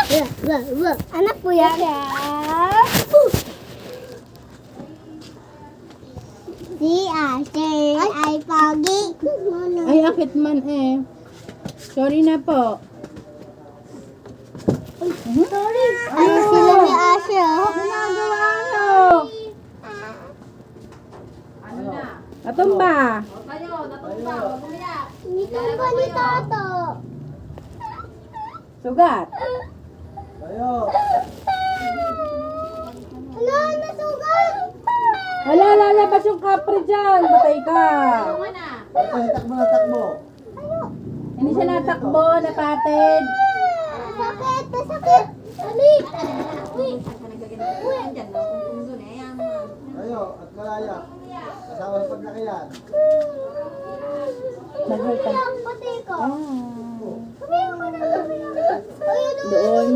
Anak po yan. Si Asher ay pogi. Ay, akit man eh. Sorry na po. Sorry. Ay, sila ni Asher. Ginagawa nyo? Natumba. Nitumba ni Tato. Sugat. Hala, nasugat. Hala, lalabas yung kapre dyan. Batay ka. Takbo. Hindi siya natakbo, napatid. Sakit, masakit. Ali. Uy. Ayo, at malaya. Kasama sa paglakiyan. Mahal ka. Pati ko. Ah. Sabihin ko na. Ayun, Doon.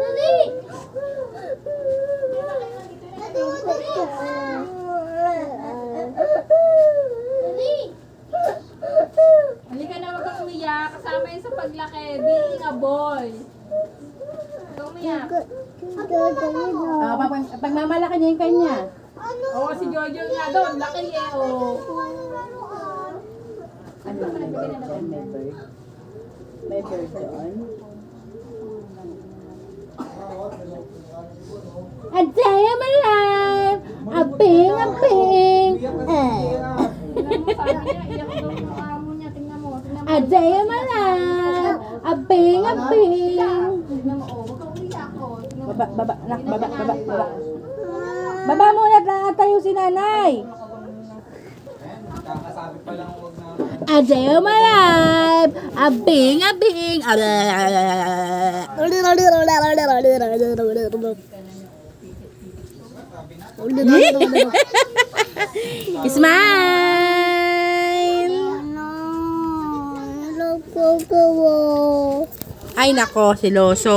Dali. Dali. Halika na, wag kang umiyak. Kasama yun sa paglaki. Being a boy. Huwag kang umiyak. Ah, pagmamalaki niya yung kanya. Oo, si Jojo nga doon. Laki eh, oh. Ano naman yan? May bird. May bird doon. A day of my life, a ping, a ping. Tingnan mo, sabi niya, iyak daw yung amo niya. Tingnan mo. Tingnan mo. A day of my life, a ping, a ping. Tingnan mo, oh. Huwag kang umiyak, oh. Tingnan mo. Baba. Baba muna, tayo si nanay. Kakasabi pa lang huwag na. A day of my life, a ping, a ping. Smile! Ay nako, siloso.